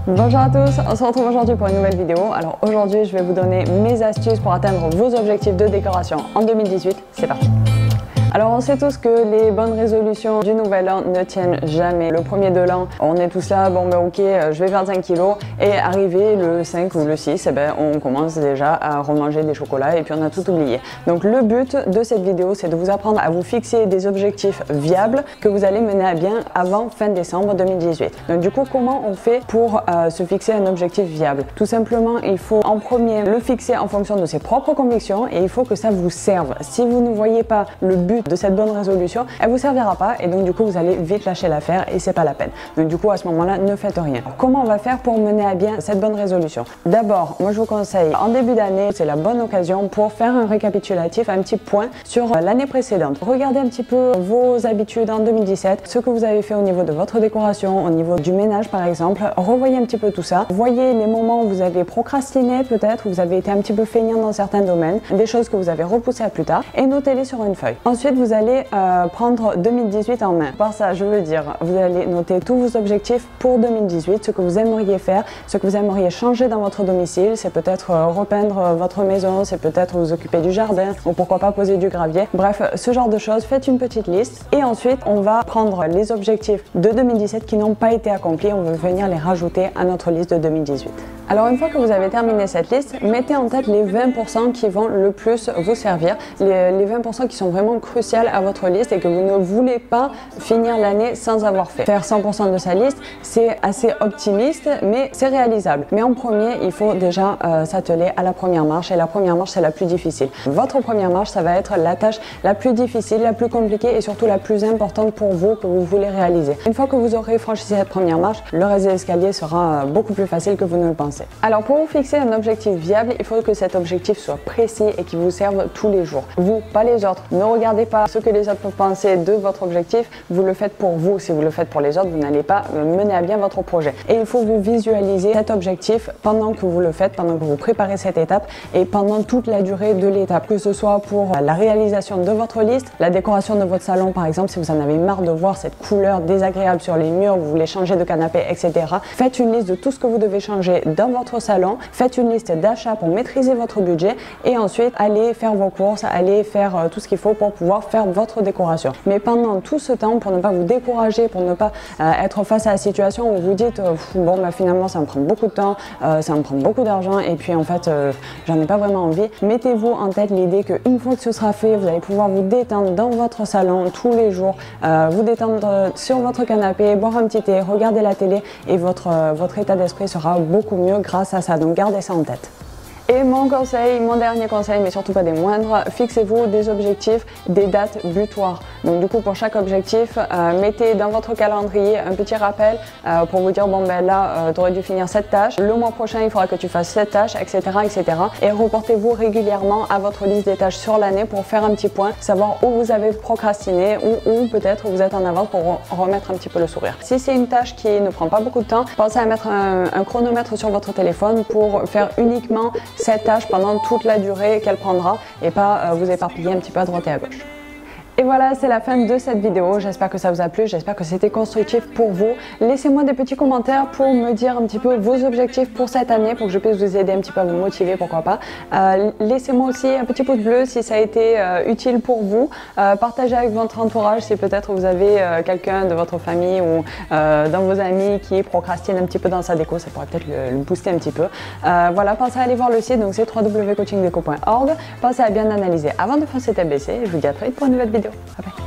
Bonjour à tous, on se retrouve aujourd'hui pour une nouvelle vidéo. Alors aujourd'hui, je vais vous donner mes astuces pour atteindre vos objectifs de décoration en 2018. C'est parti! Alors on sait tous que les bonnes résolutions du nouvel an ne tiennent jamais. Le premier de l'an, on est tous là, bon ben ok, je vais perdre 5 kilos. Et arrivé le 5 ou le 6, on commence déjà à remanger des chocolats et puis on a tout oublié. Donc le but de cette vidéo, c'est de vous apprendre à vous fixer des objectifs viables que vous allez mener à bien avant fin décembre 2018. Donc du coup, comment on fait pour se fixer un objectif viable? Tout simplement, il faut en premier le fixer en fonction de ses propres convictions et il faut que ça vous serve. Si vous ne voyez pas le but de cette bonne résolution, elle vous servira pas et donc du coup vous allez vite lâcher l'affaire et c'est pas la peine. Donc du coup à ce moment-là, ne faites rien. Comment on va faire pour mener à bien cette bonne résolution? D'abord, moi je vous conseille en début d'année, c'est la bonne occasion pour faire un récapitulatif, un petit point sur l'année précédente. Regardez un petit peu vos habitudes en 2017, ce que vous avez fait au niveau de votre décoration, au niveau du ménage par exemple. Revoyez un petit peu tout ça. Voyez les moments où vous avez procrastiné peut-être, où vous avez été un petit peu feignant dans certains domaines, des choses que vous avez repoussées à plus tard et notez-les sur une feuille. Ensuite, vous allez prendre 2018 en main. Par ça, je veux dire, vous allez noter tous vos objectifs pour 2018, ce que vous aimeriez faire, ce que vous aimeriez changer dans votre domicile. C'est peut-être repeindre votre maison, c'est peut-être vous occuper du jardin ou pourquoi pas poser du gravier. Bref, ce genre de choses, faites une petite liste et ensuite, on va prendre les objectifs de 2017 qui n'ont pas été accomplis. On va venir les rajouter à notre liste de 2018. Alors une fois que vous avez terminé cette liste, mettez en tête les 20% qui vont le plus vous servir, les 20% qui sont vraiment cruciales à votre liste et que vous ne voulez pas finir l'année sans avoir fait. Faire 100% de sa liste, c'est assez optimiste, mais c'est réalisable. Mais en premier, il faut déjà s'atteler à la première marche et la première marche, c'est la plus difficile. Votre première marche, ça va être la tâche la plus difficile, la plus compliquée et surtout la plus importante pour vous que vous voulez réaliser. Une fois que vous aurez franchi cette première marche, le reste de l'escalier sera beaucoup plus facile que vous ne le pensez. Alors pour vous fixer un objectif viable, il faut que cet objectif soit précis et qu'il vous serve tous les jours. Vous, pas les autres. Ne regardez pas ce que les autres peuvent penser de votre objectif, vous le faites pour vous. Si vous le faites pour les autres, vous n'allez pas mener à bien votre projet. Et il faut vous visualiser cet objectif pendant que vous le faites, pendant que vous préparez cette étape et pendant toute la durée de l'étape. Que ce soit pour la réalisation de votre liste, la décoration de votre salon par exemple, si vous en avez marre de voir cette couleur désagréable sur les murs, vous voulez changer de canapé, etc. Faites une liste de tout ce que vous devez changer dans votre salon, faites une liste d'achats pour maîtriser votre budget et ensuite allez faire vos courses, allez faire tout ce qu'il faut pour pouvoir faire votre décoration. Mais pendant tout ce temps, pour ne pas vous décourager, pour ne pas être face à la situation où vous dites bon bah finalement ça me prend beaucoup de temps, ça me prend beaucoup d'argent et puis en fait j'en ai pas vraiment envie, mettez-vous en tête l'idée qu'une fois que ce sera fait, vous allez pouvoir vous détendre dans votre salon tous les jours, vous détendre sur votre canapé, boire un petit thé, regarder la télé et votre état d'esprit sera beaucoup mieux grâce à ça, donc gardez ça en tête. Et mon conseil, mon dernier conseil, mais surtout pas des moindres, fixez-vous des objectifs, des dates butoirs. Donc du coup pour chaque objectif, mettez dans votre calendrier un petit rappel pour vous dire bon ben là tu aurais dû finir cette tâche, le mois prochain il faudra que tu fasses cette tâche, etc. etc. Et reportez-vous régulièrement à votre liste des tâches sur l'année pour faire un petit point, savoir où vous avez procrastiné ou où peut-être vous êtes en avance pour remettre un petit peu le sourire. Si c'est une tâche qui ne prend pas beaucoup de temps, pensez à mettre un chronomètre sur votre téléphone pour faire uniquement cette tâche pendant toute la durée qu'elle prendra et pas vous éparpiller un petit peu à droite et à gauche. Et voilà, c'est la fin de cette vidéo. J'espère que ça vous a plu, j'espère que c'était constructif pour vous. Laissez-moi des petits commentaires pour me dire un petit peu vos objectifs pour cette année, pour que je puisse vous aider un petit peu à vous motiver, pourquoi pas. Laissez-moi aussi un petit pouce bleu si ça a été utile pour vous. Partagez avec votre entourage si peut-être vous avez quelqu'un de votre famille ou dans vos amis qui procrastine un petit peu dans sa déco, ça pourrait peut-être le booster un petit peu. Voilà, pensez à aller voir le site, donc c'est www.coachingdeco.org. Pensez à bien analyser avant de foncer tête baissée. Je vous dis à très vite pour une nouvelle vidéo. Bye bye.